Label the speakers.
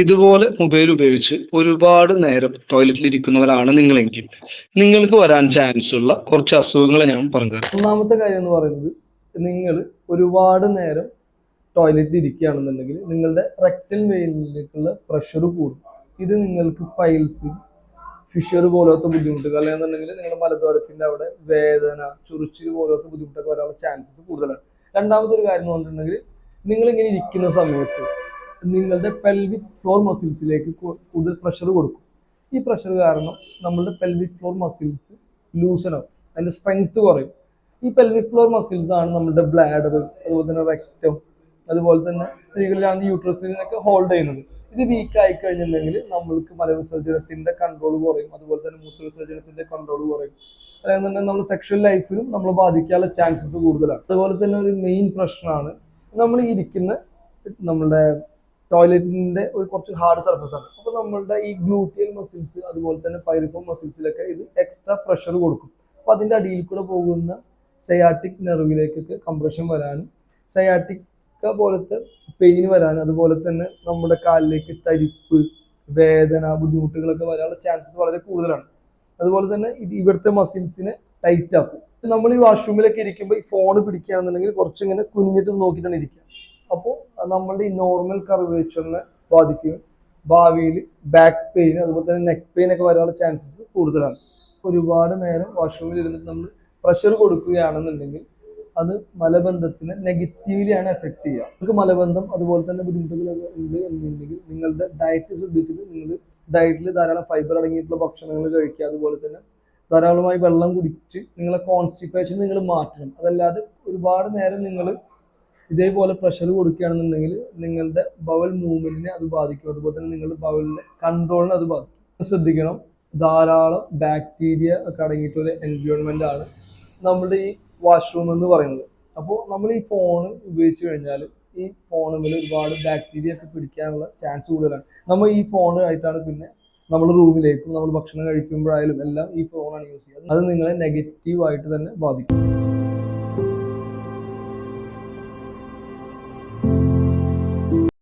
Speaker 1: ഇതുപോലെ മൊബൈൽ ഉപയോഗിച്ച് ഒരുപാട് നേരം ടോയ്ലറ്റിൽ ഇരിക്കുന്നവരാണ് നിങ്ങളെങ്കിൽ നിങ്ങൾക്ക് വരാൻ ചാൻസ് ഉള്ള കുറച്ച് അസുഖങ്ങൾ ഞാൻ പറഞ്ഞുതരാം.
Speaker 2: ഒന്നാമത്തെ കാര്യം എന്ന് പറയുന്നത്, നിങ്ങൾ ഒരുപാട് നേരം ടോയ്ലറ്റിൽ ഇരിക്കുകയാണെന്നുണ്ടെങ്കിൽ നിങ്ങളുടെ റെക്ടൽ വെയിനിലേക്കുള്ള പ്രഷർ കൂടും. ഇത് നിങ്ങൾക്ക് പൈൽസ്, ഫിഷർ പോലത്തെ ബുദ്ധിമുട്ടുകൾ, അല്ലെന്നുണ്ടെങ്കിൽ നിങ്ങളുടെ മലദ്വാരത്തിന്റെ അവിടെ വേദന, ചൊറിച്ചിൽ പോലത്തെ ബുദ്ധിമുട്ടൊക്കെ വരാനുള്ള ചാൻസസ് കൂടുതലാണ്. രണ്ടാമത്തെ ഒരു കാര്യം എന്ന് പറഞ്ഞിട്ടുണ്ടെങ്കിൽ, നിങ്ങൾ ഇങ്ങനെ ഇരിക്കുന്ന സമയത്ത് നിങ്ങളുടെ പെൽവിക് ഫ്ലോർ മസിൽസിലേക്ക് കൂടുതൽ പ്രഷർ കൊടുക്കും. ഈ പ്രഷർ കാരണം നമ്മളുടെ പെൽവിക് ഫ്ലോർ മസിൽസ് ലൂസനാവും, അതിന്റെ സ്ട്രെങ്ത് കുറയും. ഈ പെൽവിക് ഫ്ലോർ മസിൽസ് ആണ് നമ്മുടെ ബ്ലാഡർ, അതുപോലെ തന്നെ റെക്ടം, അതുപോലെ തന്നെ സ്ത്രീകളിലാണ് യൂട്രസിനൊക്കെ ഹോൾഡ് ചെയ്യുന്നത്. ഇത് വീക്ക് ആയി കഴിഞ്ഞിട്ടുണ്ടെങ്കിൽ നമ്മൾക്ക് മലവിസർജനത്തിന്റെ കൺട്രോൾ കുറയും, അതുപോലെ തന്നെ മൂത്രവിസർജനത്തിന്റെ കൺട്രോൾ കുറയും. അതായത് നമ്മൾ സെക്ഷൽ ലൈഫിലും നമ്മൾ ബാധിക്കാനുള്ള ചാൻസസ് കൂടുതലാണ്. അതുപോലെ തന്നെ ഒരു മെയിൻ പ്രശ്നമാണ് നമ്മൾ ഇരിക്കുന്ന നമ്മുടെ ടോയ്ലറ്റിന്റെ ഒരു കുറച്ച് ഹാർഡ് സർഫസ് ആണ്. അപ്പൊ നമ്മളുടെ ഈ ഗ്ലൂട്ടിയൽ മസിൽസ്, അതുപോലെ തന്നെ പൈറിഫോം മസിൽസിലൊക്കെ ഇത് എക്സ്ട്രാ പ്രഷർ കൊടുക്കും. അപ്പൊ അതിന്റെ അടിയിൽ കൂടെ പോകുന്ന സയാറ്റിക് നെർവിലേക്കൊക്കെ കംപ്രഷൻ വരാനും, സയാറ്റിക് പോലത്തെ പെയിൻ വരാനും, അതുപോലെ തന്നെ നമ്മുടെ കാലിലേക്ക് തരിപ്പ്, വേദന, ബുദ്ധിമുട്ടുകളൊക്കെ വരാനുള്ള ചാൻസസ് വളരെ കൂടുതലാണ്. അതുപോലെ തന്നെ ഇത് ഇവിടുത്തെ മസിൽസിനെ ടൈറ്റ് ആക്കും. നമ്മൾ ഈ വാഷ്റൂമിലൊക്കെ ഇരിക്കുമ്പോൾ ഈ ഫോൺ പിടിക്കുകയാണെന്നുണ്ടെങ്കിൽ കുറച്ചിങ്ങനെ കുനിഞ്ഞിട്ട് നോക്കിയിട്ടാണ് ഇരിക്കുക. അപ്പോൾ നമ്മളുടെ ഈ നോർമൽ കർവേച്ചറിനെ ബാധിക്കുകയും ഭാവിയിൽ ബാക്ക് പെയിൻ, അതുപോലെ തന്നെ നെക്ക് പെയിൻ ഒക്കെ വരാനുള്ള ചാൻസസ് കൂടുതലാണ്. ഒരുപാട് നേരം വാഷ്റൂമിൽ ഇരുന്നിട്ട് നമ്മൾ പ്രഷർ കൊടുക്കുകയാണെന്നുണ്ടെങ്കിൽ അത് മലബന്ധത്തിന് നെഗറ്റീവ്ലിയാണ് എഫക്ട് ചെയ്യുക. നിങ്ങൾക്ക് മലബന്ധം അതുപോലെ തന്നെ ബുദ്ധിമുട്ടുകളൊക്കെ ഉണ്ട് എന്നുണ്ടെങ്കിൽ നിങ്ങളുടെ ഡയറ്റ് ശ്രദ്ധിച്ചിട്ട് നിങ്ങൾ ഡയറ്റിൽ ധാരാളം ഫൈബർ അടങ്ങിയിട്ടുള്ള ഭക്ഷണങ്ങൾ കഴിക്കുക, അതുപോലെ തന്നെ ധാരാളമായി വെള്ളം കുടിച്ച് നിങ്ങളെ കോൺസ്റ്റിപ്പേഷൻ നിങ്ങൾ മാറ്റണം. അതല്ലാതെ ഒരുപാട് നേരം നിങ്ങൾ ഇതേപോലെ പ്രഷർ കൊടുക്കുകയാണെന്നുണ്ടെങ്കിൽ നിങ്ങളുടെ ബവൽ മൂവ്മെന്റിനെ അത് ബാധിക്കും, അതുപോലെ തന്നെ നിങ്ങളുടെ ബവലിന്റെ കൺട്രോളിനെ അത് ബാധിക്കും. ശ്രദ്ധിക്കണം, ധാരാളം ബാക്ടീരിയ ഒക്കെ അടങ്ങിയിട്ടുള്ള എൻവയോൺമെന്റ് ആണ് നമ്മുടെ ഈ വാഷ്റൂം എന്ന് പറയുന്നത്. അപ്പോൾ നമ്മൾ ഈ ഫോൺ ഉപയോഗിച്ച് കഴിഞ്ഞാൽ ഈ ഫോണിൽ ഒരുപാട് ബാക്ടീരിയ ഒക്കെ പിടിക്കാനുള്ള ചാൻസ് കൂടുതലാണ്. നമ്മൾ ഈ ഫോണായിട്ടാണ് പിന്നെ നമ്മൾ റൂമിലേക്കും നമ്മൾ ഭക്ഷണം കഴിക്കുമ്പോഴായാലും എല്ലാം ഈ ഫോണാണ് യൂസ് ചെയ്യുന്നത്. അത് നിങ്ങളെ നെഗറ്റീവായിട്ട് തന്നെ ബാധിക്കും.